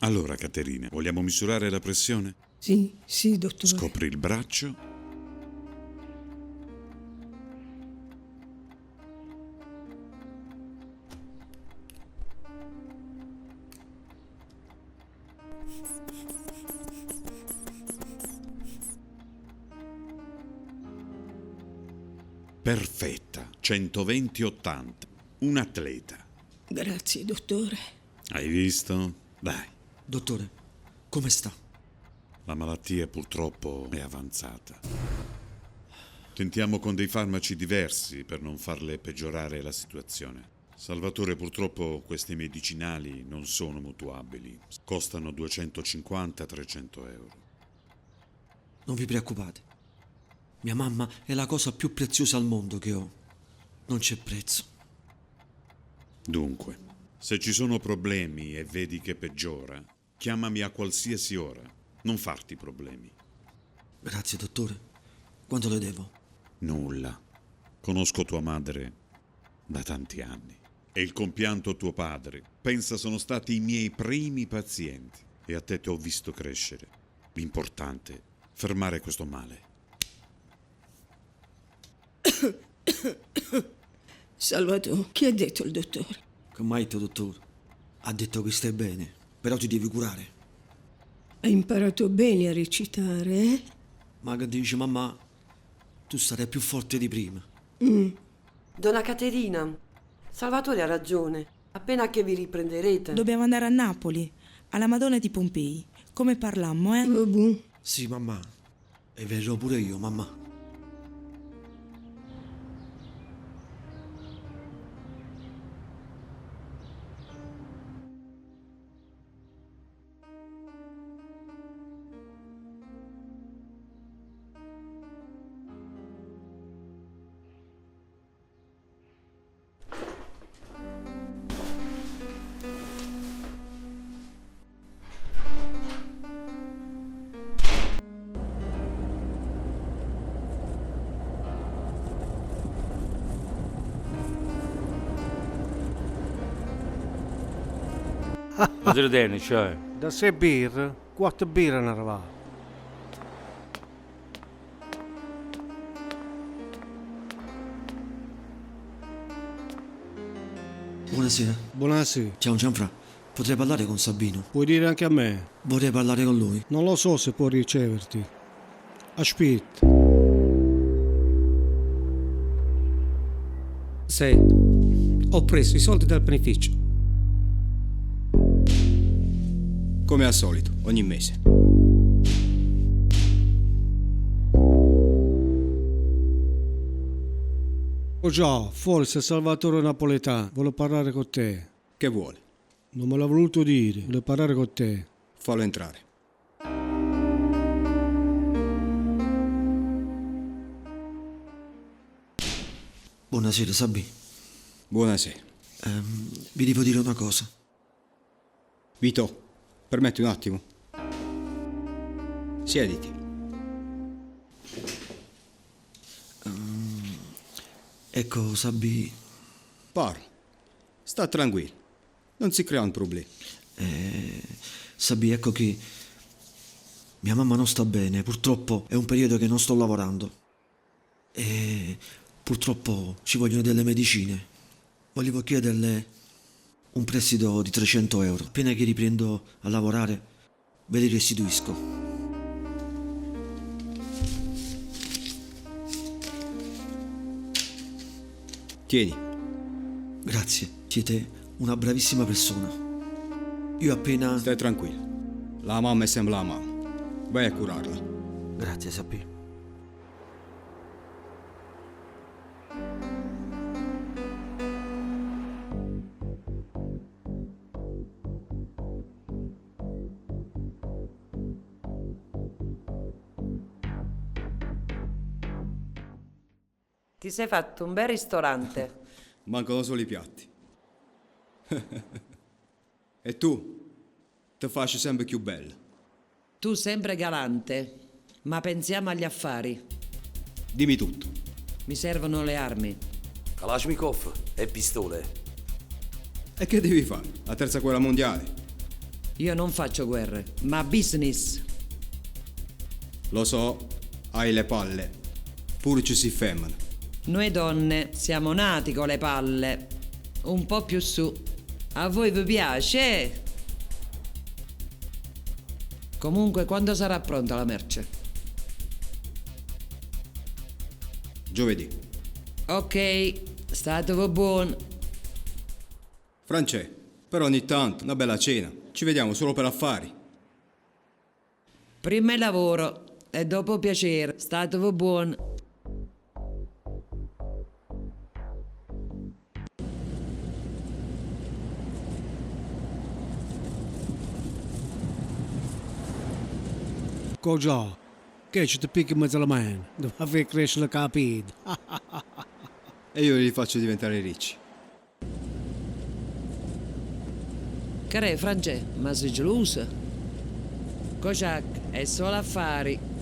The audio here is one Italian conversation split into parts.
Allora, Caterina, vogliamo misurare la pressione? Sì, dottore. Scopri il braccio. Perfetta, 120-80. Un atleta. Grazie, dottore. Hai visto? Dai, Dottore, come sta? la malattia purtroppo è avanzata. Tentiamo con dei farmaci diversi per non farle peggiorare la situazione. Salvatore, purtroppo questi medicinali non sono mutuabili. Costano 250-300 euro. Non vi preoccupate. Mia mamma è la cosa più preziosa al mondo che ho. Non c'è prezzo. Dunque, se ci sono problemi e vedi che peggiora, chiamami a qualsiasi ora. Non farti problemi. Grazie, dottore. Quanto le devo? Nulla. Conosco tua madre da tanti anni. E il compianto tuo padre. Pensa sono stati i miei primi pazienti. E a te ti ho visto crescere. L'importante è fermare questo male. Salvatore, che ha detto il dottore? Che mai detto, dottore? Ha detto che stai bene, però ti devi curare. Hai imparato bene a recitare, eh? Ma che dice mamma, tu sarai più forte di prima. Donna Caterina, Salvatore ha ragione. Appena che vi riprenderete. Dobbiamo andare a Napoli, alla Madonna di Pompei, come parlammo, eh? Boh. Sì, mamma. E verrò pure io, mamma. Wat er denn, cioè? Da 6 birre, 4 birre ne arriva. Buonasera. Buonasera. Ciao Gianfra. Potrei parlare con Sabino? Puoi dire anche a me. Vorrei parlare con lui. Non lo so se può riceverti. Aspetta. Sì, ho preso i soldi dal beneficio. Come al solito, ogni mese. Oh già, forse Salvatore Napoletano vuole parlare con te. Che vuole? Non me l'ha voluto dire, vuole parlare con te. Fallo entrare. Buonasera, Sabì. Buonasera. Vi devo dire una cosa. Vito, permetti un attimo? Siediti. Ecco, Sabì, Parla. Sta tranquillo. Non si crea un problema. Sabì, ecco che mia mamma non sta bene. Purtroppo è un periodo che non sto lavorando. E purtroppo ci vogliono delle medicine. Volevo chiederle un prestito di 300 euro. Appena che riprendo a lavorare, ve li restituisco. Tieni. Grazie, siete una bravissima persona. Io appena... Stai tranquillo. La mamma è sempre la mamma. Vai a curarla. Grazie, Sabì. Ti sei fatto un bel ristorante. Mancano solo i piatti. E tu? Ti faccio sempre più bella. Tu sempre galante, ma pensiamo agli affari. Dimmi tutto. Mi servono le armi. Kalashnikov e pistole. E che devi fare? La terza guerra mondiale? Io non faccio guerre, ma business. Lo so, hai le palle. Pure ci si femmina. Noi donne siamo nati con le palle. Un po' più su. A voi vi piace? Comunque, quando sarà pronta la merce? Giovedì. Ok, statevo buon. Francè, per ogni tanto una bella cena. Ci vediamo solo per affari. Prima il lavoro e dopo piacere. Statevo buon. Cogiò, che ci ti picchi in mezzo alla mano, dove fai crescere la capita. E io li faccio diventare ricci. Care Francè, ma sei gelosa? Kojak, è solo affari.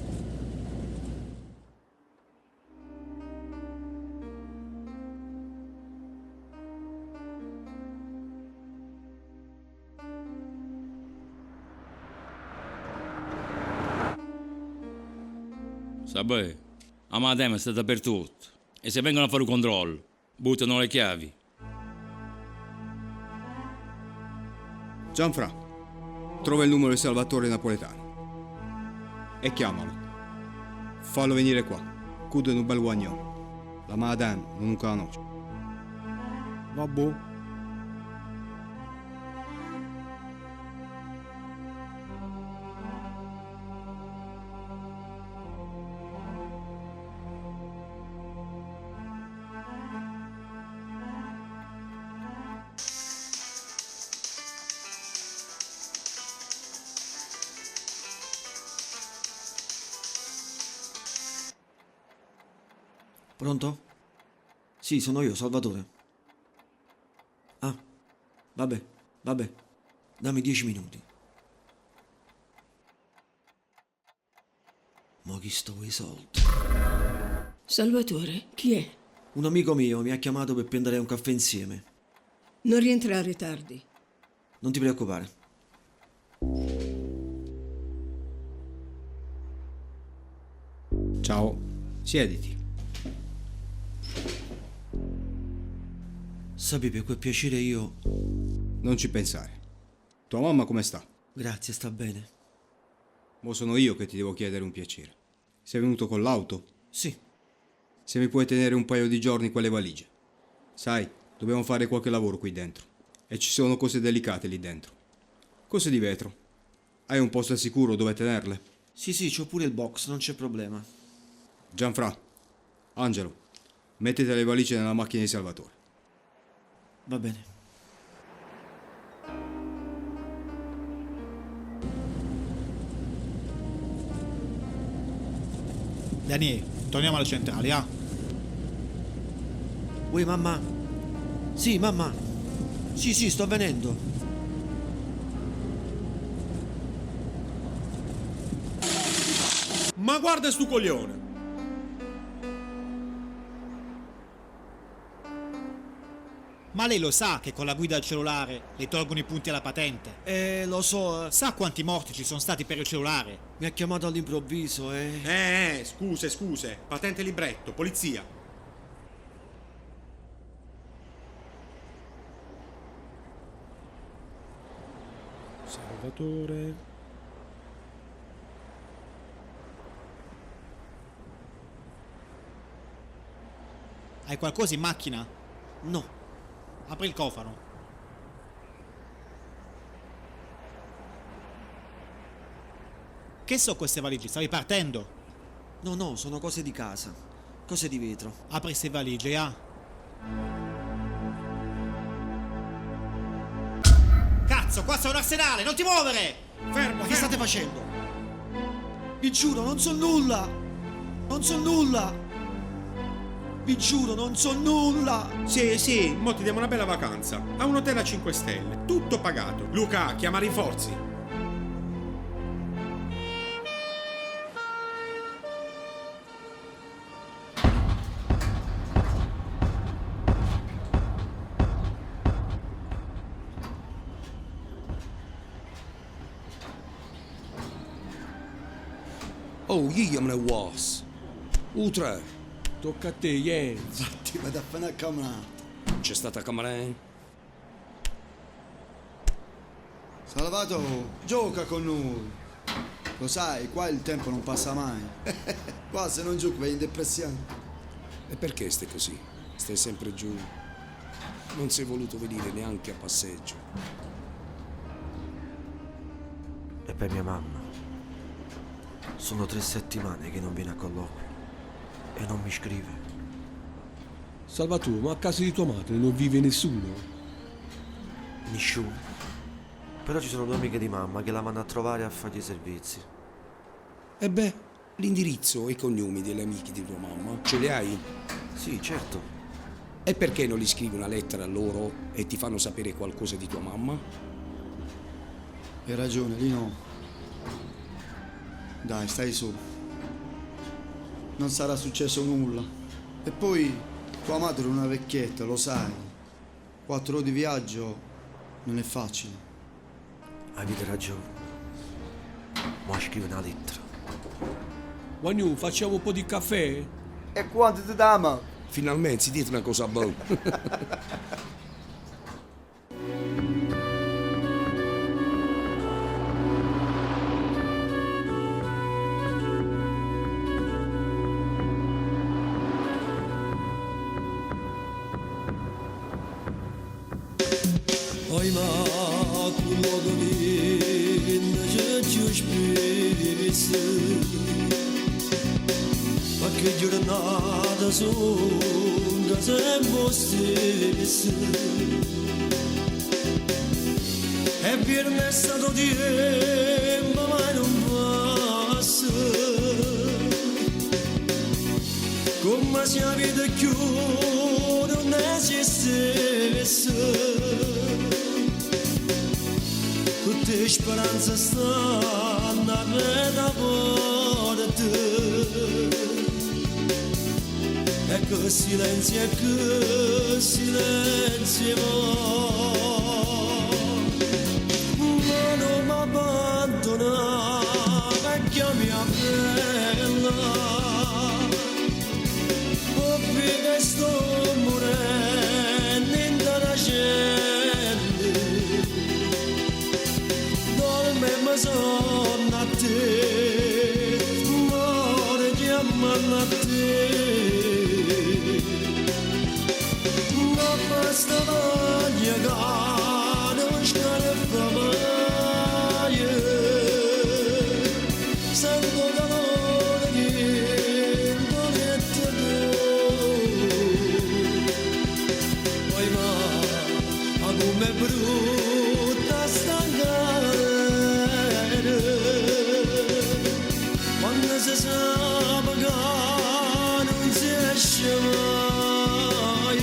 Sapete, a Madame sta dappertutto. E se vengono a fare un controllo, buttano le chiavi. Gianfra, trova il numero di Salvatore Napoletano e chiamalo. Fallo venire qua. Cudo in un bel guagnolo. La Madame non lo conosce. Vabbè. Pronto? Sì, sono io, Salvatore. Ah, vabbè. Dammi 10 minuti. Ma chi sto i soldi? Salvatore, chi è? Un amico mio mi ha chiamato per prendere un caffè insieme. Non rientrare tardi. Non ti preoccupare. Ciao, siediti. Sappi, per quel piacere io... Non ci pensare. Tua mamma come sta? Grazie, sta bene. Mo sono io che ti devo chiedere un piacere. Sei venuto con l'auto? Sì, Se mi puoi tenere un paio di giorni quelle valigie. Sai, dobbiamo fare qualche lavoro qui dentro. E ci sono cose delicate lì dentro. Cose di vetro. Hai un posto al sicuro dove tenerle? sì, c'ho pure il box, non c'è problema. Gianfra, Angelo, mettete le valigie nella macchina di Salvatore. Va bene. Daniele, torniamo alla centrale, ah? Uè, mamma? Sì, mamma. Sì, sto venendo. Ma guarda stu coglione! Ma lei lo sa che con la guida al cellulare le tolgono i punti alla patente? Lo so. Sa quanti morti ci sono stati per il cellulare? Mi ha chiamato all'improvviso e... Scuse. Patente e libretto, polizia. Salvatore. Hai qualcosa in macchina? No. Apri il cofano. Che so queste valigie? Stavi partendo? No, sono cose di casa. Cose di vetro. Apri queste valigie, ah? Cazzo, qua c'è un arsenale, non ti muovere! Fermo, Ma che state facendo? Vi giuro, non so nulla! Vi giuro, non so nulla! Sì, mo ti diamo una bella vacanza. A un hotel a 5 stelle, tutto pagato. Luca, chiama rinforzi. Oh, io me ne was. Utre. Tocca a te, Jens. Infatti, vado a fare una camerata. C'è stata camerata? Salvato, gioca con noi. Lo sai, qua il tempo non passa mai. Qua se non giochi vai in depressione. E perché stai così? Stai sempre giù. Non sei voluto venire neanche a passeggio. E per mia mamma. Sono 3 settimane che non viene a colloquio e non mi scrive. Salvatore, ma a casa di tua madre non vive nessuno? Nessuno. Però ci sono 2 amiche di mamma che la vanno a trovare a fargli i servizi. E beh, l'indirizzo e i cognomi delle amiche di tua mamma ce li hai? Sì, certo. E perché non gli scrivi una lettera a loro e ti fanno sapere qualcosa di tua mamma? Hai ragione, Lino. Dai, stai su. Non sarà successo nulla. E poi, tua madre è una vecchietta, lo sai. 4 ore di viaggio non è facile. Avete ragione. Ma scrive una lettera. Wagnu, facciamo un po' di caffè? E quanto ti dama? Finalmente si dite una cosa buona. Oi ma kulogolin jejush birisi Ma che giornata sonda sempre stessa È viernes stato tempo ma non passa Come se la vita più non esistesse Tutte speranze stanno a da porta E che silenzio Ma non mi abbandona vecchia mia bella Oh, che sto morendo in la gente ma sono a te, muore chiamano a te. Ma basta voglia che non scarica mai. Sento calore che non è te. Poi ma come brutta stanca Quando si sa che non si esce mai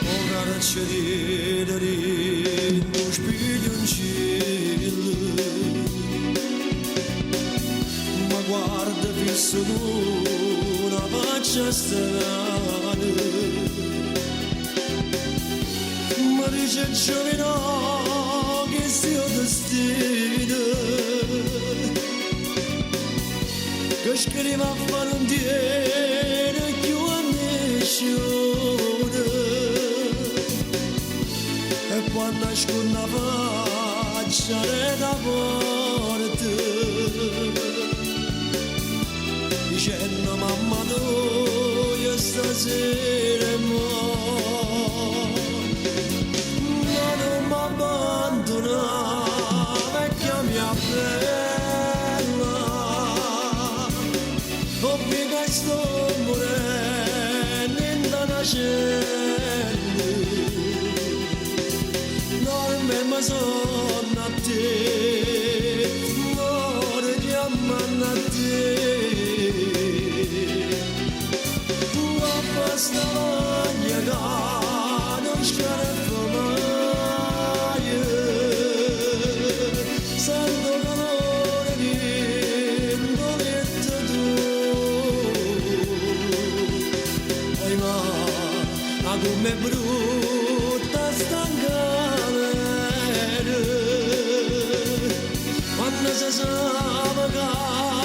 Ora c'è di non spiglio un cielo Ma guarda fisso una faccia strana Ma dice giovino che sia destino Che scriva a fare un diere più a nessuno E quando esco una faccia da porta Dicendo mamma tu io stasera Ma non mi abbandona vecchia mia bella Obbliga sto morendo in la gente Dorme ma sono a te Muore chiamano a te Tua basta voglia che non scarica mai Sento calore di come brutta stancare quando si sa che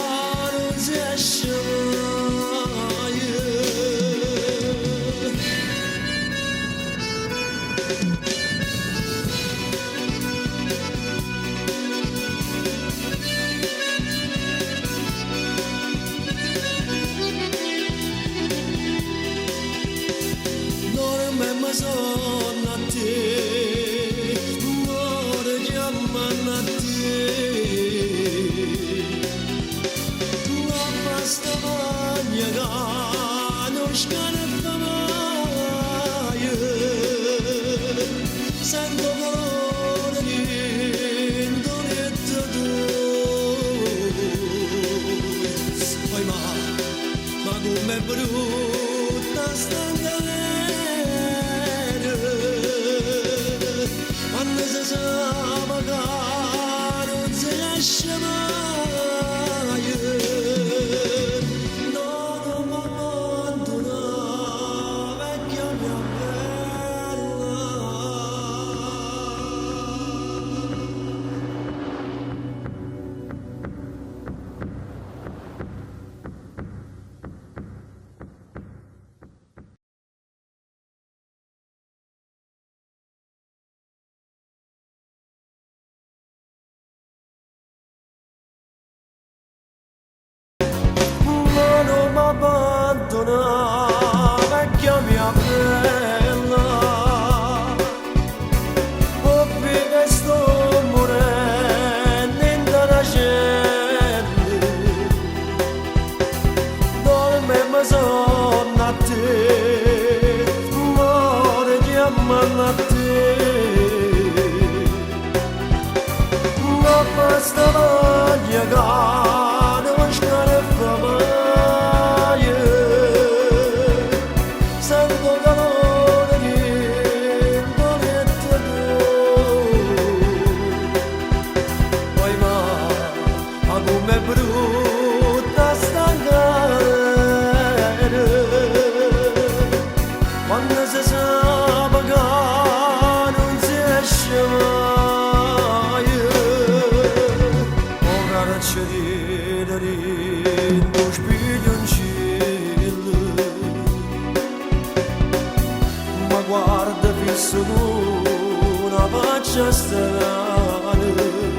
scarica mai, sento calore dentro poi ma com'è brutta sta quando si sa magari non si esce mai, no, non mi abbandona vecchia mia bella. Ma non mi abbandona vecchia mia bella, oppi che sto morendo in la cella, dorme ma sonno a te, muore chiamano a te, ma basta voglia che non scarica mai, sento calore dentro poi ma com'è brutta sta gara quando si sa che non si esce mai, oh caraccia di dentro spiglioncillo, ma guarda fisso con una faccia strana.